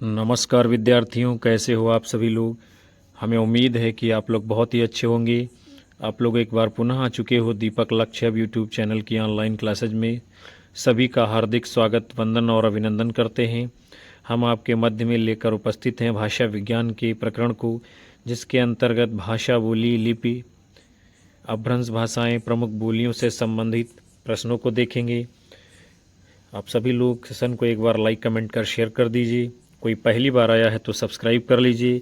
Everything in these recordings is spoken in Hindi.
नमस्कार विद्यार्थियों, कैसे हो आप सभी लोग। हमें उम्मीद है कि आप लोग बहुत ही अच्छे होंगे। आप लोग एक बार पुनः आ चुके हो दीपक लक्ष्य यूट्यूब चैनल की ऑनलाइन क्लासेज में। सभी का हार्दिक स्वागत, वंदन और अभिनंदन करते हैं। हम आपके मध्य में लेकर उपस्थित हैं भाषा विज्ञान के प्रकरण को, जिसके अंतर्गत भाषा, बोली, लिपि, अपभ्रंश भाषाएं, प्रमुख बोलियों से संबंधित प्रश्नों को देखेंगे। आप सभी लोग सेशन को एक बार लाइक, कमेंट कर शेयर कर दीजिए। कोई पहली बार आया है तो सब्सक्राइब कर लीजिए,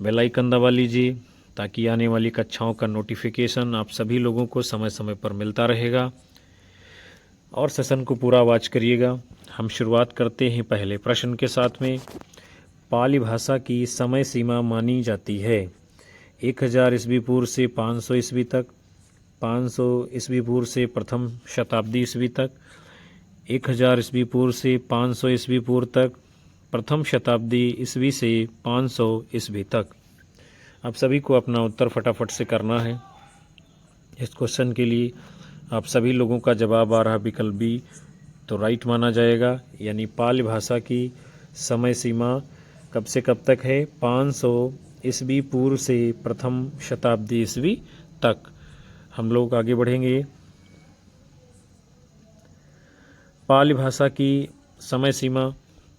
बेल आइकन दबा लीजिए, ताकि आने वाली कक्षाओं का नोटिफिकेशन आप सभी लोगों को समय समय पर मिलता रहेगा। और सेशन को पूरा वॉच करिएगा। हम शुरुआत करते हैं पहले प्रश्न के साथ में। पाली भाषा की समय सीमा मानी जाती है 1000 ईस्वी पूर्व से 500 ईस्वी तक, 500 ईस्वी पूर्व से प्रथम शताब्दी ईस्वी तक, 1000 ईस्वी पूर्व से 500 ईस्वी पूर्व तक, प्रथम शताब्दी ईस्वी से 500 ईस्वी तक। आप सभी को अपना उत्तर फटाफट से करना है। इस क्वेश्चन के लिए आप सभी लोगों का जवाब आ रहा विकल्प बी, तो राइट माना जाएगा। यानी पाली भाषा की समय सीमा कब से कब तक है? 500 ईस्वी पूर्व से प्रथम शताब्दी ईस्वी तक। हम लोग आगे बढ़ेंगे। पाली भाषा की समय सीमा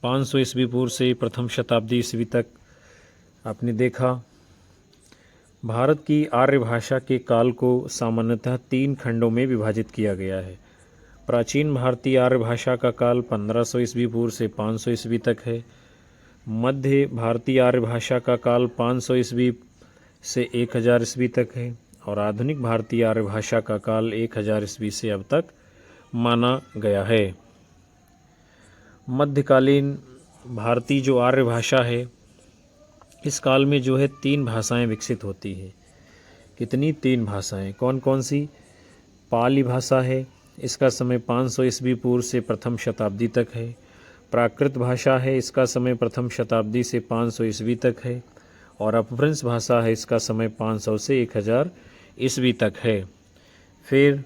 500 ईस्वी पूर्व से प्रथम शताब्दी ईस्वी तक। आपने देखा, भारत की आर्य भाषा के काल को सामान्यतः 3 खंडों में विभाजित किया गया है। प्राचीन भारतीय आर्य भाषा का काल 1500 ईस्वी पूर्व से 500 ईस्वी तक है। मध्य भारतीय आर्य भाषा का काल 500 ईस्वी से 1000 ईस्वी तक है। और आधुनिक भारतीय आर्य भाषा का काल 1000 ईस्वी से अब तक माना गया है। मध्यकालीन भारतीय जो आर्य भाषा है, इस काल में जो है 3 भाषाएं विकसित होती हैं। कितनी? 3 भाषाएं। कौन कौन सी? पाली भाषा है, इसका समय 500 ईस्वी पूर्व से प्रथम शताब्दी तक है। प्राकृत भाषा है, इसका समय प्रथम शताब्दी से 500 ईस्वी तक है। और अपभ्रंश भाषा है, इसका समय 500 से 1000 ईस्वी तक है। फिर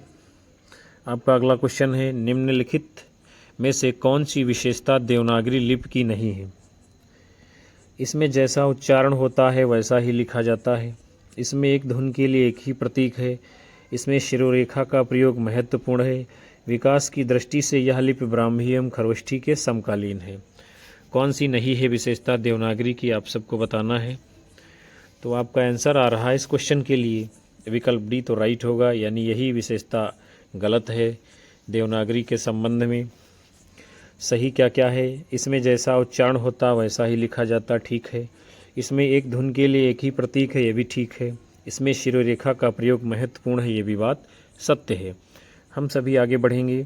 आपका अगला क्वेश्चन है, निम्नलिखित में से कौन सी विशेषता देवनागरी लिपि की नहीं है? इसमें जैसा उच्चारण होता है वैसा ही लिखा जाता है। इसमें एक धुन के लिए एक ही प्रतीक है। इसमें शिरोरेखा का प्रयोग महत्वपूर्ण है। विकास की दृष्टि से यह लिपि ब्राह्मी एवं खरोष्ठी के समकालीन है। कौन सी नहीं है विशेषता देवनागरी की? आप सबको बताना है। तो आपका आंसर आ रहा है इस क्वेश्चन के लिए विकल्प डी, तो राइट होगा। यानी यही विशेषता गलत है देवनागरी के संबंध में। सही क्या क्या है? इसमें जैसा उच्चारण होता वैसा ही लिखा जाता, ठीक है। इसमें एक धुन के लिए एक ही प्रतीक है, ये भी ठीक है। इसमें शिरोरेखा का प्रयोग महत्वपूर्ण है, ये भी बात सत्य है। हम सभी आगे बढ़ेंगे।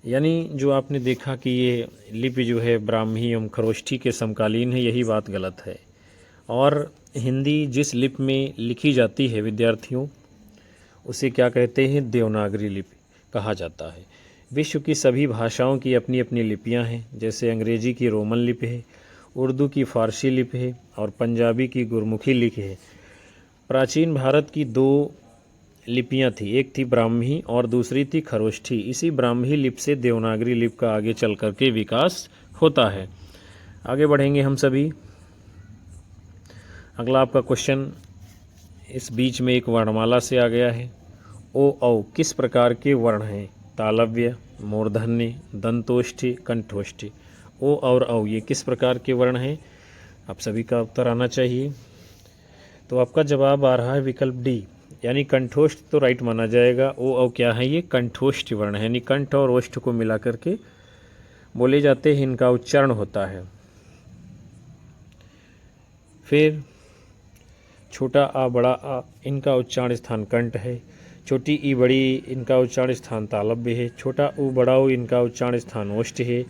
यानी जो आपने देखा कि ये लिपि जो है ब्राह्मी एवं खरोष्ठी के समकालीन है, यही बात गलत है। और हिंदी जिस लिपि में लिखी जाती है विद्यार्थियों, उसे क्या कहते हैं? देवनागरी लिपि कहा जाता है। विश्व की सभी भाषाओं की अपनी अपनी लिपियां हैं। जैसे अंग्रेजी की रोमन लिपि है, उर्दू की फारसी लिपि है और पंजाबी की गुरमुखी लिपि है। प्राचीन भारत की 2 लिपियां थी, एक थी ब्राह्मी और दूसरी थी खरोष्ठी। इसी ब्राह्मी लिपि से देवनागरी लिपि का आगे चल करके विकास होता है। आगे बढ़ेंगे हम सभी। अगला आपका क्वेश्चन इस बीच में एक वर्णमाला से आ गया है। ओ औ किस प्रकार के वर्ण हैं? तालव्य, मूर्धन्य, दंतोष्ठी, कंठोष्ठी। ओ और औ ये किस प्रकार के वर्ण हैं? आप सभी का उत्तर आना चाहिए। तो आपका जवाब आ रहा है विकल्प डी, यानी कंठोष्ठ, तो राइट माना जाएगा। ओ औ क्या है? ये कंठोष्ठ वर्ण है, यानी कंठ और ओष्ठ को मिला करके बोले जाते हैं, इनका उच्चारण होता है। फिर छोटा आ, बड़ा आ, इनका उच्चारण स्थान कंठ है। छोटी ई, बड़ी, इनका उच्चारण स्थान तालव्य है। छोटा ऊ, बड़ा ऊ, इनका उच्चारण स्थान ओष्ठ है।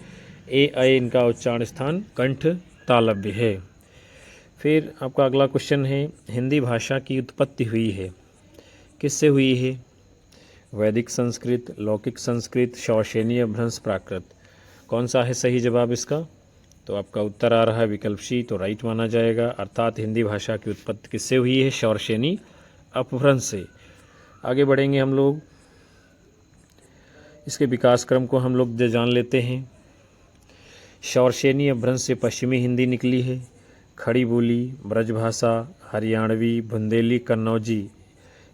ए ऐ, इनका उच्चारण स्थान कंठ तालव्य है। फिर आपका अगला क्वेश्चन है, हिंदी भाषा की उत्पत्ति हुई है, किससे हुई है? वैदिक संस्कृत, लौकिक संस्कृत, शौशेनी, अपभ्रंश, प्राकृत। कौन सा है सही जवाब इसका? तो आपका उत्तर आ रहा है विकल्प सी, तो राइट माना जाएगा। अर्थात हिंदी भाषा की उत्पत्ति किससे हुई है? शौशेनी अपभ्रंश से। आगे बढ़ेंगे हम लोग। इसके विकास क्रम को हम लोग जान लेते हैं। शौरसेनी अपभ्रंश से पश्चिमी हिंदी निकली है। खड़ी बोली, ब्रजभाषा, हरियाणवी, बुंदेली, कन्नौजी,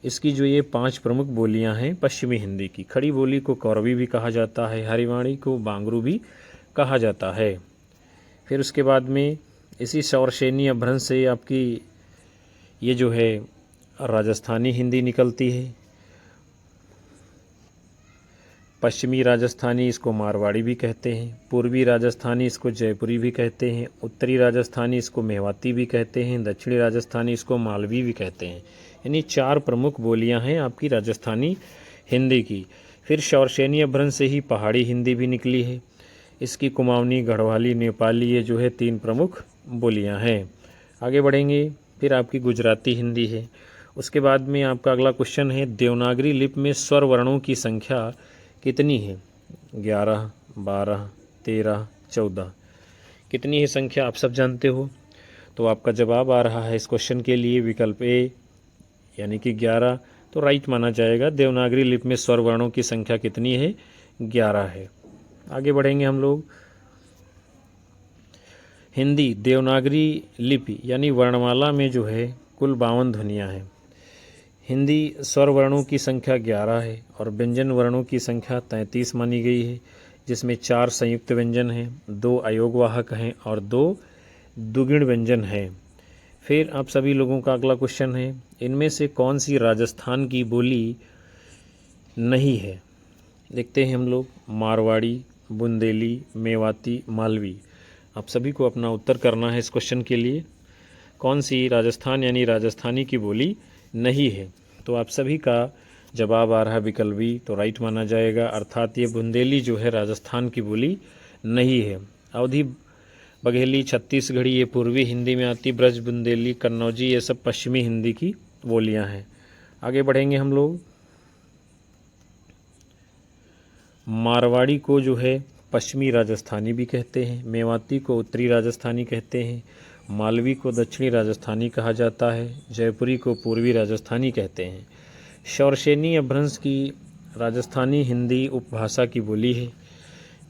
इसकी जो ये 5 प्रमुख बोलियां हैं पश्चिमी हिंदी की। खड़ी बोली को कौरवी भी कहा जाता है, हरियाणवी को बांगरू भी कहा जाता है। फिर उसके बाद में इसी शौरसेनी अपभ्रंश से आपकी ये जो है राजस्थानी हिंदी निकलती है। पश्चिमी राजस्थानी इसको मारवाड़ी भी कहते हैं, पूर्वी राजस्थानी इसको जयपुरी भी कहते हैं, उत्तरी राजस्थानी इसको मेवाती भी कहते हैं, दक्षिणी राजस्थानी इसको मालवी भी कहते हैं। यानी 4 प्रमुख बोलियां हैं आपकी राजस्थानी हिंदी की। फिर शौरसेनी अपभ्रंश से ही पहाड़ी हिंदी भी निकली है। इसकी कुमाऊनी, गढ़वाली, नेपाली ये जो है 3 प्रमुख बोलियां हैं। आगे बढ़ेंगे। फिर आपकी गुजराती हिंदी है। उसके बाद में आपका अगला क्वेश्चन है, देवनागरी लिपि में स्वर वर्णों की संख्या कितनी है? 11, 12, 13, 14 कितनी है संख्या आप सब जानते हो। तो आपका जवाब आ रहा है इस क्वेश्चन के लिए विकल्प ए यानी कि 11 तो राइट माना जाएगा। देवनागरी लिपि में स्वर वर्णों की संख्या कितनी है? 11 है। आगे बढ़ेंगे हम लोग। हिंदी देवनागरी लिपि यानी वर्णमाला में जो है कुल 52 ध्वनियाँ हैं। हिंदी स्वर वर्णों की संख्या 11 है और व्यंजन वर्णों की संख्या 33 मानी गई है, जिसमें 4 संयुक्त व्यंजन हैं, 2 अयोगवाहक हैं और 2 द्विगुण व्यंजन हैं। फिर आप सभी लोगों का अगला क्वेश्चन है, इनमें से कौन सी राजस्थान की बोली नहीं है? देखते हैं हम लोग। मारवाड़ी, बुंदेली, मेवाती, मालवी। आप सभी को अपना उत्तर करना है इस क्वेश्चन के लिए। कौन सी राजस्थान यानी राजस्थानी की बोली नहीं है? तो आप सभी का जवाब आ रहा है विकल्प बी तो राइट माना जाएगा। अर्थात ये बुंदेली जो है राजस्थान की बोली नहीं है। अवधी, बघेली, छत्तीसगढ़ी ये पूर्वी हिंदी में आती। ब्रज, बुंदेली, कन्नौजी ये सब पश्चिमी हिंदी की बोलियां हैं। आगे बढ़ेंगे हम लोग। मारवाड़ी को जो है पश्चिमी राजस्थानी भी कहते हैं, मेवाती को उत्तरी राजस्थानी कहते हैं, मालवी को दक्षिणी राजस्थानी कहा जाता है, जयपुरी को पूर्वी राजस्थानी कहते हैं। शौरसेनी अपभ्रंश की राजस्थानी हिंदी उपभाषा की बोली है,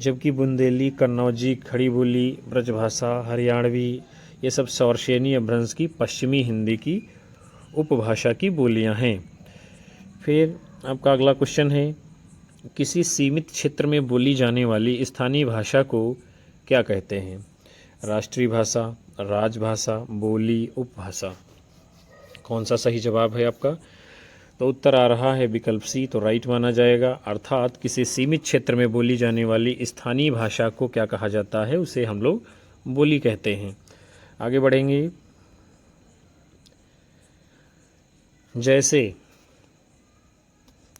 जबकि बुंदेली, कन्नौजी, खड़ी बोली, ब्रजभाषा, हरियाणवी ये सब शौरसेनी अपभ्रंश की पश्चिमी हिंदी की उपभाषा की बोलियां हैं। फिर आपका अगला क्वेश्चन है, किसी सीमित क्षेत्र में बोली जाने वाली स्थानीय भाषा को क्या कहते हैं? राष्ट्रीय भाषा, राजभाषा, बोली, उपभाषा। कौन सा सही जवाब है आपका? तो उत्तर आ रहा है विकल्प सी तो राइट माना जाएगा। अर्थात किसी सीमित क्षेत्र में बोली जाने वाली स्थानीय भाषा को क्या कहा जाता है? उसे हम लोग बोली कहते हैं। आगे बढ़ेंगे। जैसे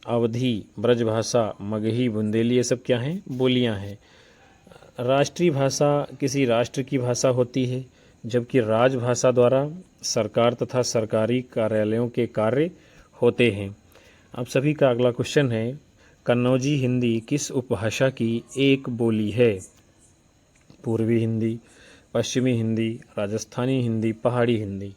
अवधी, ब्रजभाषा, मगही, बुंदेली ये सब क्या हैं? बोलियां हैं। राष्ट्रीय भाषा किसी राष्ट्र की भाषा होती है, जबकि राजभाषा द्वारा सरकार तथा सरकारी कार्यालयों के कार्य होते हैं। आप सभी का अगला क्वेश्चन है, कन्नौजी हिंदी किस उपभाषा की एक बोली है? पूर्वी हिंदी, पश्चिमी हिंदी, राजस्थानी हिंदी, पहाड़ी हिंदी।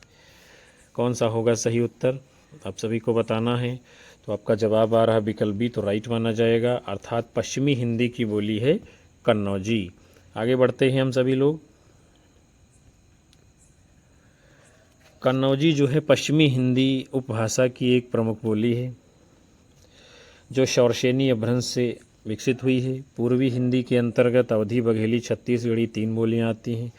कौन सा होगा सही उत्तर? आप सभी को बताना है। तो आपका जवाब आ रहा विकल्प बी तो राइट माना जाएगा। अर्थात पश्चिमी हिंदी की बोली है कन्नौजी। आगे बढ़ते हैं हम सभी लोग। कन्नौजी जो है पश्चिमी हिंदी उपभाषा की एक प्रमुख बोली है, जो शौरसेनी अपभ्रंश से विकसित हुई है। पूर्वी हिंदी के अंतर्गत अवधी, बघेली, छत्तीसगढ़ी 3 बोलियां आती हैं।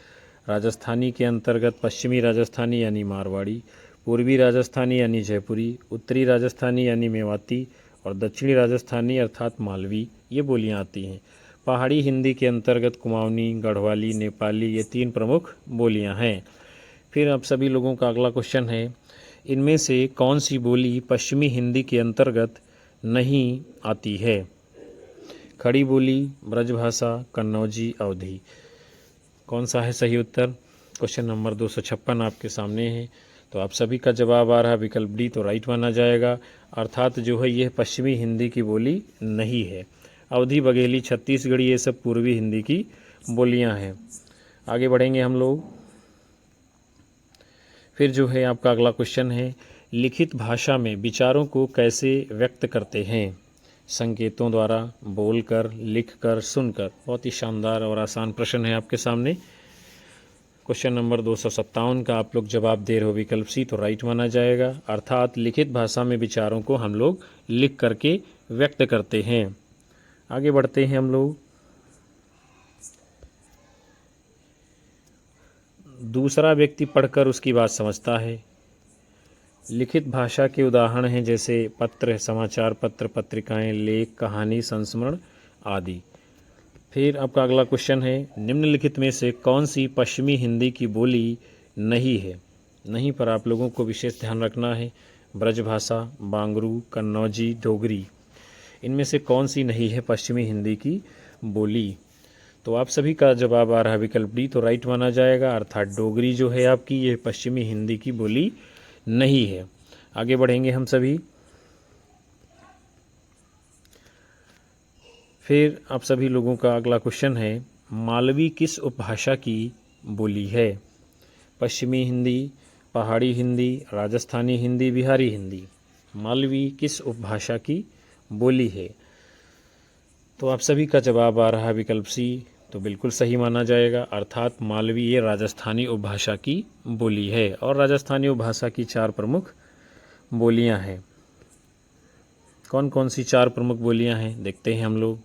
राजस्थानी के अंतर्गत पश्चिमी राजस्थानी यानी मारवाड़ी, पूर्वी राजस्थानी यानी जयपुरी, उत्तरी राजस्थानी यानी मेवाती और दक्षिणी राजस्थानी अर्थात मालवी ये बोलियां आती हैं। पहाड़ी हिंदी के अंतर्गत कुमाऊनी, गढ़वाली, नेपाली ये 3 प्रमुख बोलियां हैं। फिर आप सभी लोगों का अगला क्वेश्चन है, इनमें से कौन सी बोली पश्चिमी हिंदी के अंतर्गत नहीं आती है? खड़ी बोली, ब्रजभाषा, कन्नौजी, अवधी। कौन सा है सही उत्तर? क्वेश्चन नंबर 256 आपके सामने है। तो आप सभी का जवाब आ रहा है विकल्प डी तो राइट माना जाएगा। अर्थात जो है यह पश्चिमी हिंदी की बोली नहीं है। अवधी, बघेली, छत्तीसगढ़ी ये सब पूर्वी हिंदी की बोलियां हैं। आगे बढ़ेंगे हम लोग। फिर जो है आपका अगला क्वेश्चन है, लिखित भाषा में विचारों को कैसे व्यक्त करते हैं? संकेतों द्वारा, बोलकर, लिखकर, सुनकर। बहुत ही शानदार और आसान प्रश्न है आपके सामने। क्वेश्चन नंबर 257 का आप लोग जवाब दे रहे हो विकल्प सी, तो राइट माना जाएगा। अर्थात लिखित भाषा में विचारों को हम लोग लिख करके व्यक्त करते हैं। आगे बढ़ते हैं हम लोग। दूसरा व्यक्ति पढ़कर उसकी बात समझता है। लिखित भाषा के उदाहरण हैं जैसे पत्र, समाचार पत्र, पत्रिकाएं, लेख, कहानी, संस्मरण आदि। फिर आपका अगला क्वेश्चन है, निम्नलिखित में से कौन सी पश्चिमी हिंदी की बोली नहीं है? नहीं पर आप लोगों को विशेष ध्यान रखना है। ब्रजभाषा, बांगरू, कन्नौजी, डोगरी, इनमें से कौन सी नहीं है पश्चिमी हिंदी की बोली? तो आप सभी का जवाब आ रहा है विकल्प डी, तो राइट माना जाएगा। अर्थात डोगरी जो है आपकी, ये पश्चिमी हिंदी की बोली नहीं है। आगे बढ़ेंगे हम सभी। फिर आप सभी लोगों का अगला क्वेश्चन है, मालवी किस उपभाषा की बोली है? पश्चिमी हिंदी, पहाड़ी हिंदी, राजस्थानी हिंदी, बिहारी हिंदी। मालवी किस उपभाषा की बोली है? तो आप सभी का जवाब आ रहा है विकल्प सी, तो बिल्कुल सही माना जाएगा। अर्थात मालवी ये राजस्थानी उपभाषा की बोली है। और राजस्थानी उपभाषा की 4 प्रमुख बोलियां हैं। कौन कौन सी 4 प्रमुख बोलियां हैं देखते हैं हम लोग।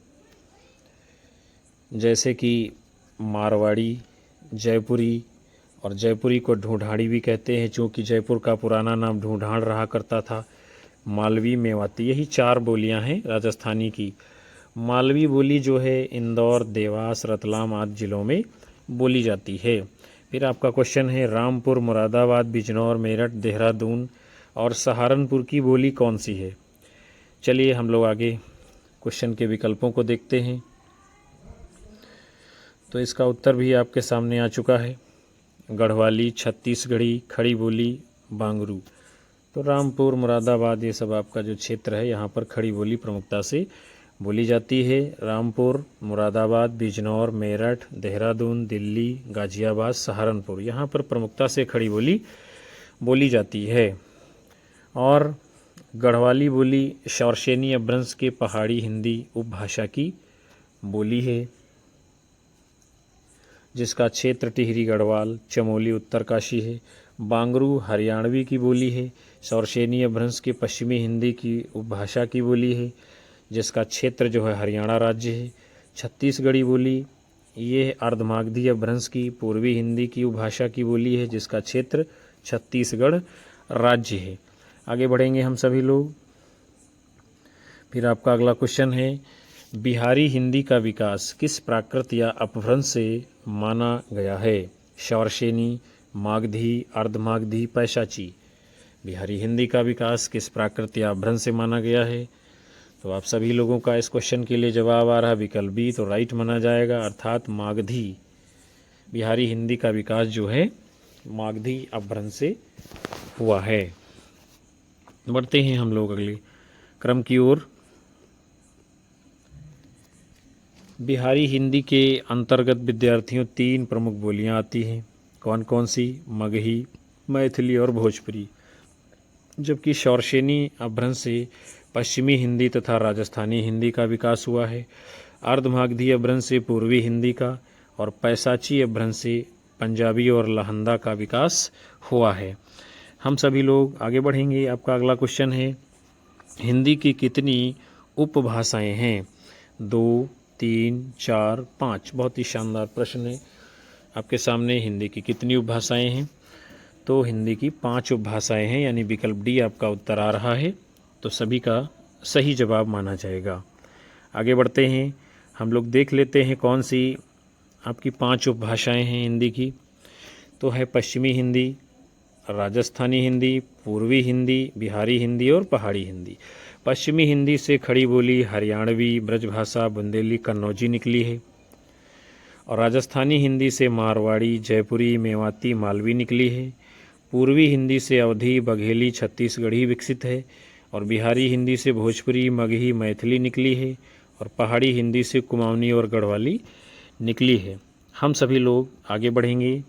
जैसे कि मारवाड़ी, जयपुरी, और जयपुरी को ढूंढाड़ी भी कहते हैं, चूँकि जयपुर का पुराना नाम ढूंढाड़ रहा करता था। मालवी, मेवाती, यही 4 बोलियां हैं राजस्थानी की। मालवी बोली जो है इंदौर, देवास, रतलाम आदि जिलों में बोली जाती है। फिर आपका क्वेश्चन है, रामपुर, मुरादाबाद, बिजनौर, मेरठ, देहरादून और सहारनपुर की बोली कौन सी है? चलिए हम लोग आगे क्वेश्चन के विकल्पों को देखते हैं। तो इसका उत्तर भी आपके सामने आ चुका है। गढ़वाली, छत्तीसगढ़ी, खड़ी बोली, बांगरू। तो रामपुर, मुरादाबाद, ये सब आपका जो क्षेत्र है, यहाँ पर खड़ी बोली प्रमुखता से बोली जाती है। रामपुर, मुरादाबाद, बिजनौर, मेरठ, देहरादून, दिल्ली, गाजियाबाद, सहारनपुर, यहाँ पर प्रमुखता से खड़ी बोली बोली जाती है। और गढ़वाली बोली शौरसेनी अपभ्रंश के पहाड़ी हिंदी उपभाषा की बोली है, जिसका क्षेत्र टिहरी गढ़वाल, चमोली, उत्तरकाशी है। बांगरू हरियाणवी की बोली है, शौरसेनी अपभ्रंश के पश्चिमी हिंदी की उपभाषा की बोली है, जिसका क्षेत्र जो है हरियाणा राज्य है। छत्तीसगढ़ी बोली ये अर्धमागधी अपभ्रंश की पूर्वी हिंदी की उपभाषा की बोली है, जिसका क्षेत्र छत्तीसगढ़ राज्य है। आगे बढ़ेंगे हम सभी लोग। फिर आपका अगला क्वेश्चन है, बिहारी हिंदी का विकास किस प्राकृत या अपभ्रंश से माना गया है? शौरसेनी, मागधी, अर्धमागधी, पैशाची। बिहारी हिंदी का विकास किस प्राकृत या अपभ्रंश से माना गया है? तो आप सभी लोगों का इस क्वेश्चन के लिए जवाब आ रहा है विकल्प बी, तो राइट माना जाएगा। अर्थात मागधी, बिहारी हिंदी का विकास जो है मागधी अपभ्रंश से हुआ है। बढ़ते हैं हम लोग अगले क्रम की ओर। बिहारी हिंदी के अंतर्गत विद्यार्थियों 3 प्रमुख बोलियां आती हैं। कौन कौन सी? मगही, मैथिली और भोजपुरी। जबकि शौरसेनी अपभ्रंश से पश्चिमी हिंदी तथा राजस्थानी हिंदी का विकास हुआ है। अर्धमागधी अपभ्रंश से पूर्वी हिंदी का और पैसाची अपभ्रंश से पंजाबी और लहंदा का विकास हुआ है। हम सभी लोग आगे बढ़ेंगे। आपका अगला क्वेश्चन है, हिंदी की कितनी उपभाषाएं हैं? 2, 3, 4, 5। बहुत ही शानदार प्रश्न है आपके सामने। हिंदी की कितनी उपभाषाएं हैं? तो हिंदी की 5 उपभाषाएं हैं, यानी विकल्प डी आपका उत्तर आ रहा है। तो सभी का सही जवाब माना जाएगा। आगे बढ़ते हैं हम लोग, देख लेते हैं कौन सी आपकी 5 उपभाषाएं हैं हिंदी की। तो है पश्चिमी हिंदी, राजस्थानी हिंदी, पूर्वी हिंदी, बिहारी हिंदी और पहाड़ी हिंदी। पश्चिमी हिंदी से खड़ी बोली हरियाणवी, ब्रजभाषा, बुंदेली, कन्नौजी निकली है। और राजस्थानी हिंदी से मारवाड़ी, जयपुरी, मेवाती, मालवी निकली है। पूर्वी हिंदी से अवधी, बघेली, छत्तीसगढ़ी विकसित है। और बिहारी हिंदी से भोजपुरी, मगही, मैथिली निकली है। और पहाड़ी हिंदी से कुमाऊनी और गढ़वाली निकली है। हम सभी लोग आगे बढ़ेंगे।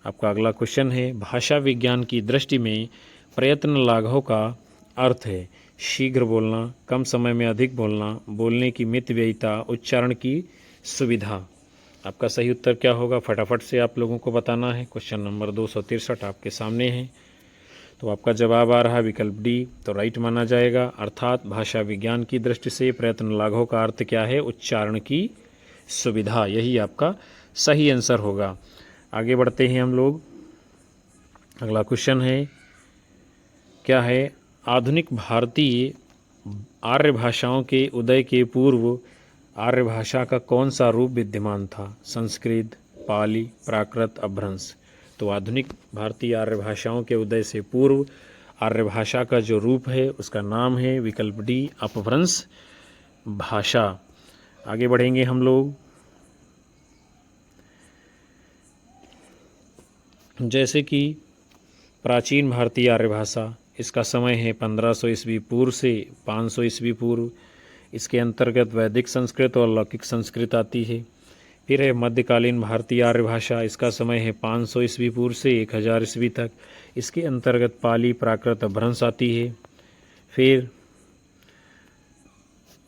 आपका अगला क्वेश्चन है, भाषा विज्ञान की दृष्टि में प्रयत्न लाघव का अर्थ है। शीघ्र बोलना, कम समय में अधिक बोलना, बोलने की मितव्ययिता, उच्चारण की सुविधा। आपका सही उत्तर क्या होगा फटाफट से आप लोगों को बताना है। क्वेश्चन नंबर 263 आपके सामने है। तो आपका जवाब आ रहा है विकल्प डी, तो राइट माना जाएगा। अर्थात भाषा विज्ञान की दृष्टि से प्रयत्न लाघव का अर्थ क्या है? उच्चारण की सुविधा। यही आपका सही आंसर होगा। आगे बढ़ते हैं हम लोग। अगला क्वेश्चन है, क्या है? आधुनिक भारतीय आर्य भाषाओं के उदय के पूर्व आर्य भाषा का कौन सा रूप विद्यमान था? संस्कृत, पाली, प्राकृत, अपभ्रंश। तो आधुनिक भारतीय आर्य भाषाओं के उदय से पूर्व आर्य भाषा का जो रूप है उसका नाम है विकल्प डी, अपभ्रंश भाषा। आगे बढ़ेंगे हम लोग। जैसे कि प्राचीन भारतीय आर्य भाषा, इसका समय है 1500 ईस्वी पूर्व से 500 ईस्वी पूर्व। इसके अंतर्गत वैदिक संस्कृत और लौकिक संस्कृत आती है। फिर है मध्यकालीन भारतीय आर्य भाषा, इसका समय है 500 ईस्वी पूर्व से 1000 ईस्वी तक। इसके अंतर्गत पाली, प्राकृत, अपभ्रंश आती है। फिर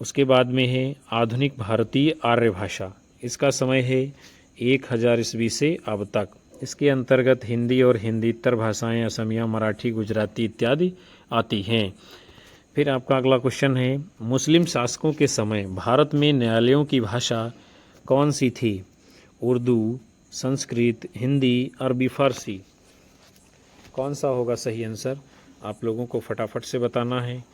उसके बाद में है आधुनिक भारतीय आर्य भाषा, इसका समय है 1000 ईस्वी से अब तक। इसके अंतर्गत हिंदी और हिंदीतर भाषाएं असमिया, मराठी, गुजराती इत्यादि आती हैं। फिर आपका अगला क्वेश्चन है, मुस्लिम शासकों के समय भारत में न्यायालयों की भाषा कौन सी थी? उर्दू, संस्कृत, हिंदी, अरबी, फारसी। कौन सा होगा सही आंसर? आप लोगों को फटाफट से बताना है।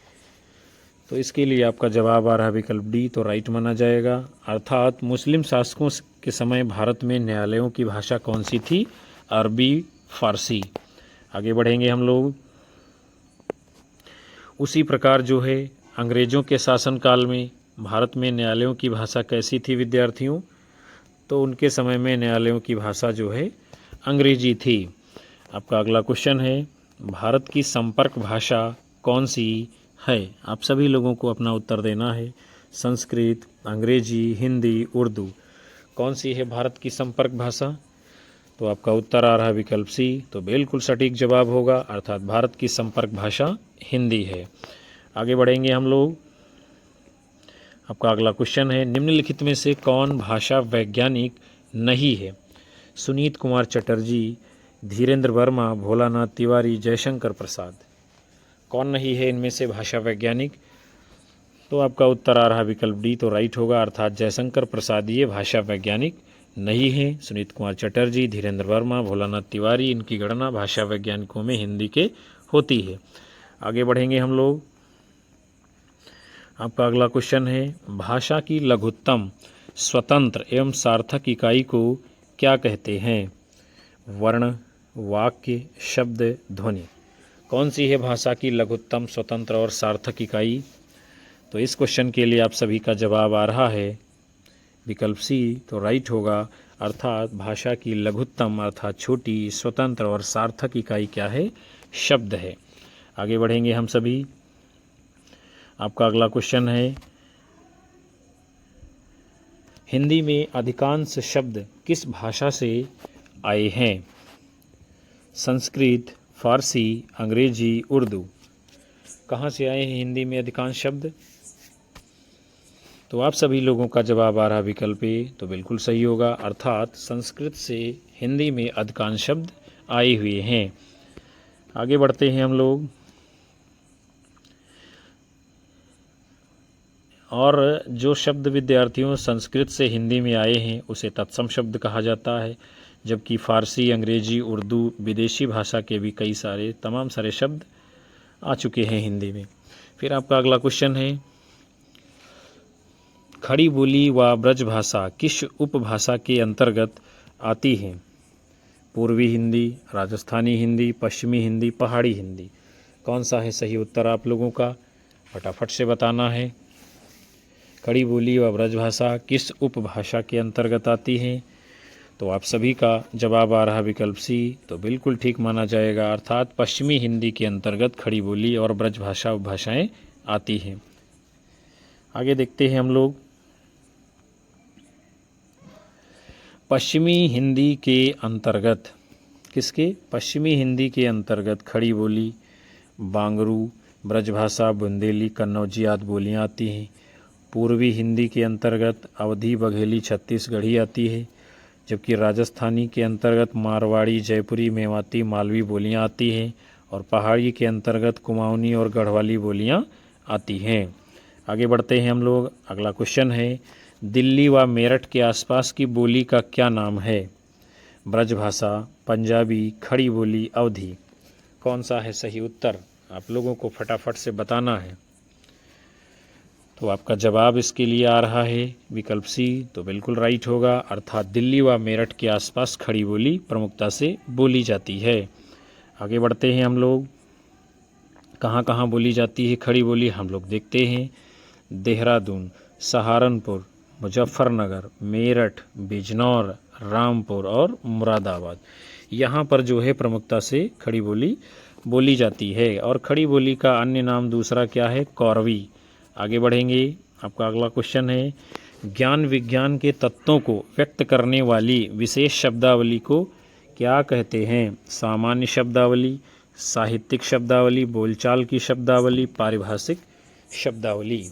तो इसके लिए आपका जवाब आ रहा है विकल्प डी, तो राइट माना जाएगा। अर्थात मुस्लिम शासकों के समय भारत में न्यायालयों की भाषा कौन सी थी? अरबी, फारसी। आगे बढ़ेंगे हम लोग। उसी प्रकार जो है अंग्रेज़ों के शासनकाल में भारत में न्यायालयों की भाषा कैसी थी विद्यार्थियों? तो उनके समय में न्यायालयों की भाषा जो है अंग्रेजी थी। आपका अगला क्वेश्चन है, भारत की संपर्क भाषा कौन सी है? आप सभी लोगों को अपना उत्तर देना है। संस्कृत, अंग्रेजी, हिंदी, उर्दू, कौन सी है भारत की संपर्क भाषा? तो आपका उत्तर आ रहा है विकल्प सी, तो बिल्कुल सटीक जवाब होगा। अर्थात भारत की संपर्क भाषा हिंदी है। आगे बढ़ेंगे हम लोग। आपका अगला क्वेश्चन है, निम्नलिखित में से कौन भाषा वैज्ञानिक नहीं है? सुनीत कुमार चटर्जी, धीरेन्द्र वर्मा, भोलानाथ तिवारी, जयशंकर प्रसाद। कौन नहीं है इनमें से भाषा वैज्ञानिक? तो आपका उत्तर आ रहा विकल्प डी, तो राइट होगा। अर्थात जयशंकर प्रसाद ये भाषा वैज्ञानिक नहीं है। सुनीत कुमार चटर्जी, धीरेन्द्र वर्मा, भोलानाथ तिवारी, इनकी गणना भाषा वैज्ञानिकों में हिंदी के होती है। आगे बढ़ेंगे हम लोग। आपका अगला क्वेश्चन है, भाषा की लघुत्तम, स्वतंत्र एवं सार्थक इकाई को क्या कहते हैं? वर्ण, वाक्य, शब्द, ध्वनि। कौन सी है भाषा की लघुत्तम, स्वतंत्र और सार्थक इकाई? तो इस क्वेश्चन के लिए आप सभी का जवाब आ रहा है विकल्प सी, तो राइट होगा। अर्थात भाषा की लघुत्तम अर्थात छोटी, स्वतंत्र और सार्थक इकाई क्या है? शब्द है। आगे बढ़ेंगे हम सभी। आपका अगला क्वेश्चन है, हिंदी में अधिकांश शब्द किस भाषा से आए हैं? संस्कृत, फारसी, अंग्रेजी, उर्दू। कहाँ से आए हैं हिंदी में अधिकांश शब्द? तो आप सभी लोगों का जवाब आ रहा विकल्प ए, तो बिल्कुल सही होगा। अर्थात संस्कृत से हिंदी में अधिकांश शब्द आए हुए हैं। आगे बढ़ते हैं हम लोग। और जो शब्द विद्यार्थियों संस्कृत से हिंदी में आए हैं उसे तत्सम शब्द कहा जाता है, जबकि फारसी, अंग्रेजी, उर्दू, विदेशी भाषा के भी कई सारे तमाम सारे शब्द आ चुके हैं हिंदी में। फिर आपका अगला क्वेश्चन है, खड़ी बोली व ब्रज भाषा किस उपभाषा के अंतर्गत आती है? पूर्वी हिंदी, राजस्थानी हिंदी, पश्चिमी हिंदी, पहाड़ी हिंदी। कौन सा है सही उत्तर आप लोगों का? फटाफट से बताना है। खड़ी बोली व ब्रजभाषा किस उपभाषा के अंतर्गत आती हैं? तो आप सभी का जवाब आ रहा विकल्प सी, तो बिल्कुल ठीक माना जाएगा। अर्थात पश्चिमी हिंदी के अंतर्गत खड़ी बोली और ब्रजभाषा उपभाषाएं आती हैं। आगे देखते हैं हम लोग। पश्चिमी हिंदी के अंतर्गत किसके? पश्चिमी हिंदी के अंतर्गत खड़ी बोली, बांगरू, ब्रजभाषा, बुंदेली, कन्नौजी आदि बोलियाँ आती हैं। पूर्वी हिंदी के अंतर्गत अवधी, बघेली, छत्तीसगढ़ी आती है, जबकि राजस्थानी के अंतर्गत मारवाड़ी, जयपुरी, मेवाती, मालवी बोलियां आती हैं और पहाड़ी के अंतर्गत कुमाऊनी और गढ़वाली बोलियां आती हैं। आगे बढ़ते हैं हम लोग। अगला क्वेश्चन है, दिल्ली व मेरठ के आसपास की बोली का क्या नाम है? ब्रजभाषा, पंजाबी, खड़ी बोली, अवधी। कौन सा है सही उत्तर? आप लोगों को फटाफट से बताना है। तो आपका जवाब इसके लिए आ रहा है विकल्प सी, तो बिल्कुल राइट होगा, अर्थात दिल्ली व मेरठ के आसपास खड़ी बोली प्रमुखता से बोली जाती है। आगे बढ़ते हैं हम लोग। कहाँ कहाँ बोली जाती है खड़ी बोली, हम लोग देखते हैं। देहरादून, सहारनपुर, मुजफ्फरनगर, मेरठ, बिजनौर, रामपुर और मुरादाबाद, यहाँ पर जो है प्रमुखता से खड़ी बोली बोली जाती है। और खड़ी बोली का अन्य नाम दूसरा क्या है? कौरवी। आगे बढ़ेंगे। आपका अगला क्वेश्चन है, ज्ञान विज्ञान के तत्वों को व्यक्त करने वाली विशेष शब्दावली को क्या कहते हैं? सामान्य शब्दावली, साहित्यिक शब्दावली, बोलचाल की शब्दावली, पारिभाषिक शब्दावली।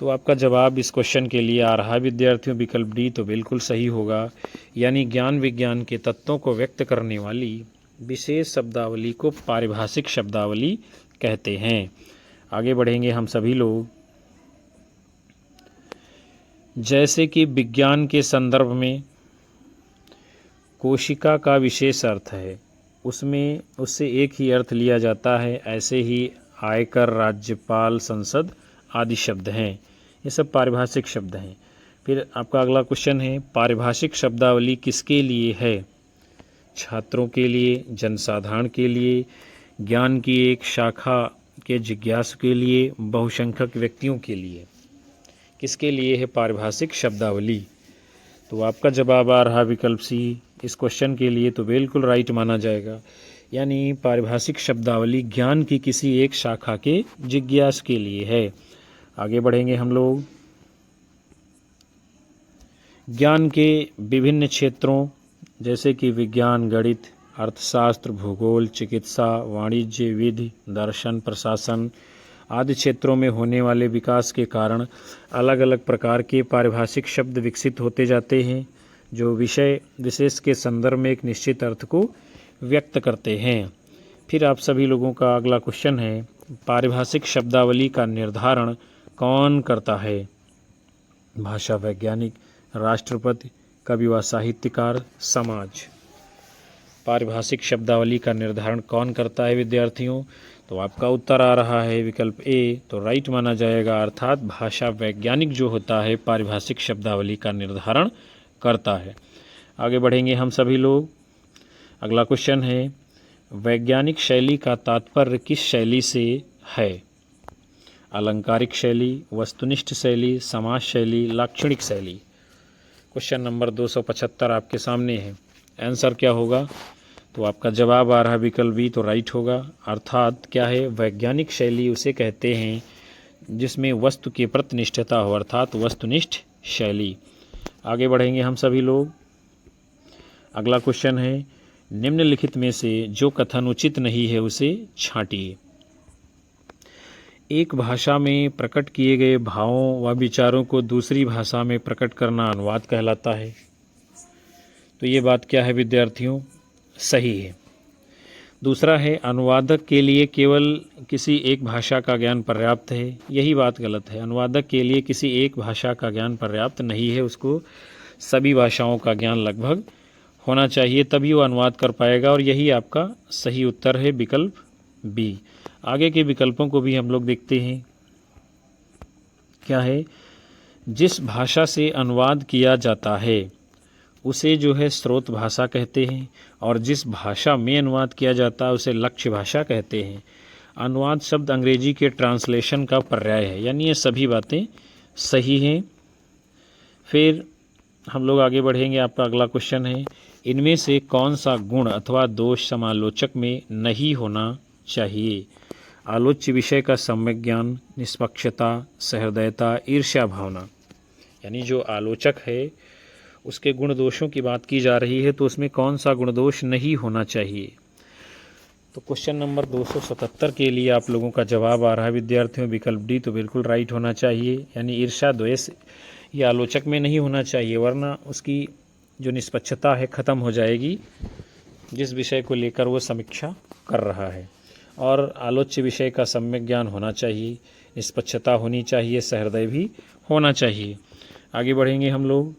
तो आपका जवाब इस क्वेश्चन के लिए आ रहा है विद्यार्थियों विकल्प डी, तो बिल्कुल सही होगा। यानी ज्ञान विज्ञान के तत्वों को व्यक्त करने वाली विशेष शब्दावली को पारिभाषिक शब्दावली कहते हैं। आगे बढ़ेंगे हम सभी लोग। जैसे कि विज्ञान के संदर्भ में कोशिका का विशेष अर्थ है, उसमें उससे एक ही अर्थ लिया जाता है, ऐसे ही आयकर, राज्यपाल, संसद आदि शब्द हैं। ये सब पारिभाषिक शब्द हैं। फिर आपका अगला क्वेश्चन है, पारिभाषिक शब्दावली किसके लिए है? छात्रों के लिए, जनसाधारण के लिए, ज्ञान की एक शाखा के जिज्ञासु के लिए, बहुसंख्यक व्यक्तियों के लिए। किसके लिए है पारिभाषिक शब्दावली? तो आपका जवाब आ रहा विकल्प सी इस क्वेश्चन के लिए, तो बिल्कुल राइट माना जाएगा। यानी पारिभाषिक शब्दावली ज्ञान की किसी एक शाखा के जिज्ञासु के लिए है। आगे बढ़ेंगे हम लोग। ज्ञान के विभिन्न क्षेत्रों जैसे कि विज्ञान, गणित, अर्थशास्त्र, भूगोल, चिकित्सा, वाणिज्य, विधि, दर्शन, प्रशासन आदि क्षेत्रों में होने वाले विकास के कारण अलग अलग प्रकार के पारिभाषिक शब्द विकसित होते जाते हैं, जो विषय विशेष के संदर्भ में एक निश्चित अर्थ को व्यक्त करते हैं। फिर आप सभी लोगों का अगला क्वेश्चन है, पारिभाषिक शब्दावली का निर्धारण कौन करता है? भाषा वैज्ञानिक, राष्ट्रपति, कवि व साहित्यकार, समाज। पारिभाषिक शब्दावली का निर्धारण कौन करता है विद्यार्थियों? तो आपका उत्तर आ रहा है विकल्प ए, तो राइट माना जाएगा, अर्थात भाषा वैज्ञानिक जो होता है पारिभाषिक शब्दावली का निर्धारण करता है। आगे बढ़ेंगे हम सभी लोग। अगला क्वेश्चन है, वैज्ञानिक शैली का तात्पर्य किस शैली से है? अलंकारिक शैली, वस्तुनिष्ठ शैली, समाज शैली, लाक्षणिक शैली। क्वेश्चन नंबर 275 आपके सामने है। आंसर क्या होगा? तो आपका जवाब आ रहा है विकल्प बी, तो राइट होगा, अर्थात क्या है? वैज्ञानिक शैली उसे कहते हैं जिसमें वस्तु के प्रति निष्ठता हो, अर्थात वस्तुनिष्ठ शैली। आगे बढ़ेंगे हम सभी लोग। अगला क्वेश्चन है, निम्नलिखित में से जो कथन उचित नहीं है उसे छांटिए। एक भाषा में प्रकट किए गए भावों व विचारों को दूसरी भाषा में प्रकट करना अनुवाद कहलाता है। तो ये बात क्या है विद्यार्थियों? सही है। दूसरा है, अनुवादक के लिए केवल किसी एक भाषा का ज्ञान पर्याप्त है। यही बात गलत है। अनुवादक के लिए किसी एक भाषा का ज्ञान पर्याप्त नहीं है, उसको सभी भाषाओं का ज्ञान लगभग होना चाहिए, तभी वो अनुवाद कर पाएगा। और यही आपका सही उत्तर है विकल्प बी। आगे के विकल्पों को भी हम लोग देखते हैं। क्या है? जिस भाषा से अनुवाद किया जाता है उसे जो है स्रोत भाषा कहते हैं, और जिस भाषा में अनुवाद किया जाता है उसे लक्ष्य भाषा कहते हैं। अनुवाद शब्द अंग्रेजी के ट्रांसलेशन का पर्याय है। यानी ये सभी बातें सही हैं। फिर हम लोग आगे बढ़ेंगे। आपका अगला क्वेश्चन है, इनमें से कौन सा गुण अथवा दोष समालोचक में नहीं होना चाहिए? आलोच्य विषय का सम्यक ज्ञान, निष्पक्षता, सहृदयता, ईर्ष्या भावना। यानी जो आलोचक है उसके गुण दोषों की बात की जा रही है, तो उसमें कौन सा गुण दोष नहीं होना चाहिए? तो क्वेश्चन नंबर 277 के लिए आप लोगों का जवाब आ रहा है विद्यार्थियों, विकल्प डी तो बिल्कुल राइट होना चाहिए। यानी ईर्ष्या द्वेष ये आलोचक में नहीं होना चाहिए, वरना उसकी जो निष्पक्षता है ख़त्म हो जाएगी जिस विषय को लेकर वो समीक्षा कर रहा है। और आलोच्य विषय का सम्यक ज्ञान होना चाहिए, निष्पक्षता होनी चाहिए, सहृदय भी होना चाहिए। आगे बढ़ेंगे हम लोग।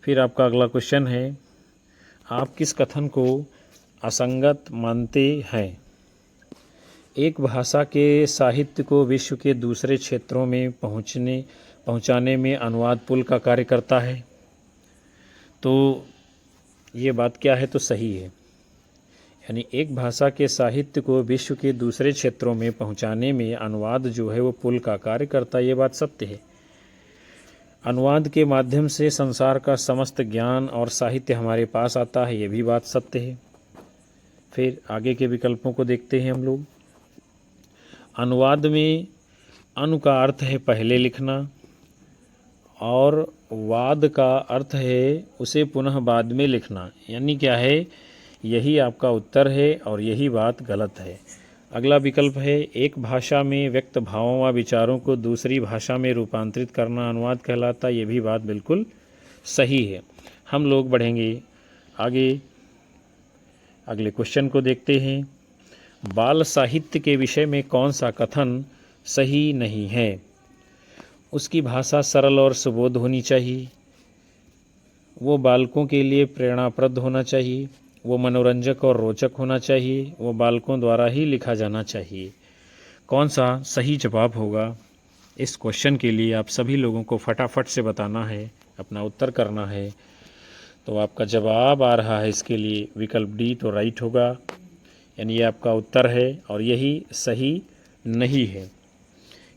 फिर आपका अगला क्वेश्चन है, आप किस कथन को असंगत मानते हैं? एक भाषा के साहित्य को विश्व के दूसरे क्षेत्रों में पहुंचाने में अनुवाद पुल का कार्य करता है। तो ये बात क्या है? तो सही है। यानी एक भाषा के साहित्य को विश्व के दूसरे क्षेत्रों में पहुंचाने में अनुवाद जो है वो पुल का कार्य करता है, ये बात सत्य है। अनुवाद के माध्यम से संसार का समस्त ज्ञान और साहित्य हमारे पास आता है, ये भी बात सत्य है। फिर आगे के विकल्पों को देखते हैं हम लोग। अनुवाद में अनु का अर्थ है पहले लिखना और वाद का अर्थ है उसे पुनः बाद में लिखना। यानी क्या है? यही आपका उत्तर है और यही बात गलत है। अगला विकल्प है, एक भाषा में व्यक्त भावों व विचारों को दूसरी भाषा में रूपांतरित करना अनुवाद कहलाता। ये भी बात बिल्कुल सही है। हम लोग बढ़ेंगे आगे, अगले क्वेश्चन को देखते हैं। बाल साहित्य के विषय में कौन सा कथन सही नहीं है? उसकी भाषा सरल और सुबोध होनी चाहिए, वो बालकों के लिए प्रेरणाप्रद होना चाहिए, वो मनोरंजक और रोचक होना चाहिए, वो बालकों द्वारा ही लिखा जाना चाहिए। कौन सा सही जवाब होगा? इस क्वेश्चन के लिए आप सभी लोगों को फटाफट से बताना है, अपना उत्तर करना है। तो आपका जवाब आ रहा है इसके लिए विकल्प डी तो राइट होगा। यानी ये आपका उत्तर है और यही सही नहीं है।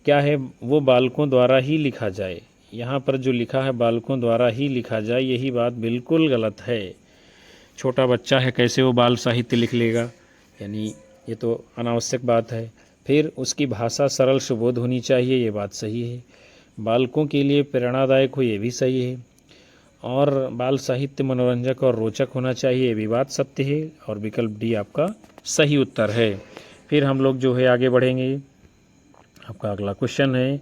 क्या है? वो बालकों द्वारा ही लिखा जाए। यहाँ पर जो लिखा है बालकों द्वारा ही लिखा जाए, यही बात बिल्कुल गलत है। छोटा बच्चा है, कैसे वो बाल साहित्य लिख लेगा? यानी ये तो अनावश्यक बात है। फिर उसकी भाषा सरल सुबोध होनी चाहिए, ये बात सही है। बालकों के लिए प्रेरणादायक हो, ये भी सही है। और बाल साहित्य मनोरंजक और रोचक होना चाहिए, ये भी बात सत्य है और विकल्प डी आपका सही उत्तर है। फिर हम लोग जो है आगे बढ़ेंगे। आपका अगला क्वेश्चन है,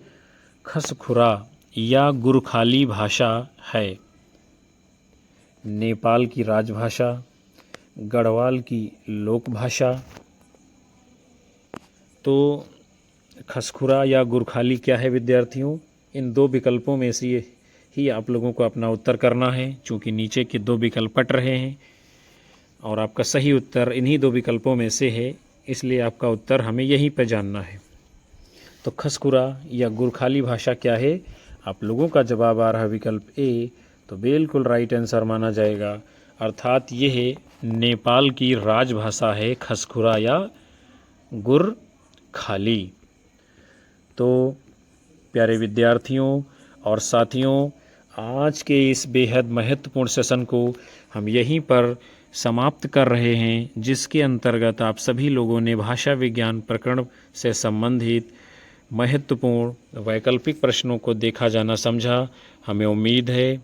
खसखुरा या गुरखाली भाषा है नेपाल की राजभाषा, गढ़वाल की लोक भाषा। तो खसखुरा या गुरखाली क्या है विद्यार्थियों? इन दो विकल्पों में से ही आप लोगों को अपना उत्तर करना है, चूँकि नीचे के दो विकल्प कट रहे हैं और आपका सही उत्तर इन्हीं दो विकल्पों में से है, इसलिए आपका उत्तर हमें यहीं पर जानना है। तो खसखुरा या गुरखाली भाषा क्या है? आप लोगों का जवाब आ रहा है विकल्प ए, तो बिल्कुल राइट आंसर माना जाएगा। अर्थात ये है नेपाल की राजभाषा है खसखुरा या गुरखाली। तो प्यारे विद्यार्थियों और साथियों, आज के इस बेहद महत्वपूर्ण सेशन को हम यहीं पर समाप्त कर रहे हैं, जिसके अंतर्गत आप सभी लोगों ने भाषा विज्ञान प्रकरण से संबंधित महत्वपूर्ण वैकल्पिक प्रश्नों को देखा जाना समझा। हमें उम्मीद है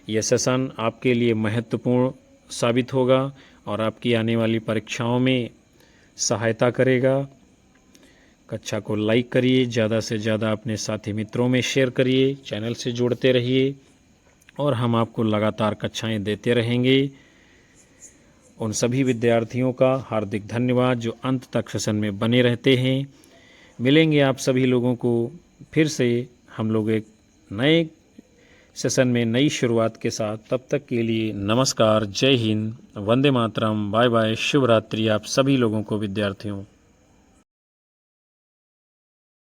यह सेशन आपके लिए महत्वपूर्ण साबित होगा और आपकी आने वाली परीक्षाओं में सहायता करेगा। कक्षा को लाइक करिए, ज़्यादा से ज़्यादा अपने साथी मित्रों में शेयर करिए, चैनल से जुड़ते रहिए और हम आपको लगातार कक्षाएं देते रहेंगे। उन सभी विद्यार्थियों का हार्दिक धन्यवाद जो अंत तक सेशन में बने रहते हैं। मिलेंगे आप सभी लोगों को फिर से हम लोग एक नए सेशन में नई शुरुआत के साथ। तब तक के लिए नमस्कार, जय हिंद, वंदे मातरम, बाय बाय, शुभ रात्रि आप सभी लोगों को विद्यार्थियों।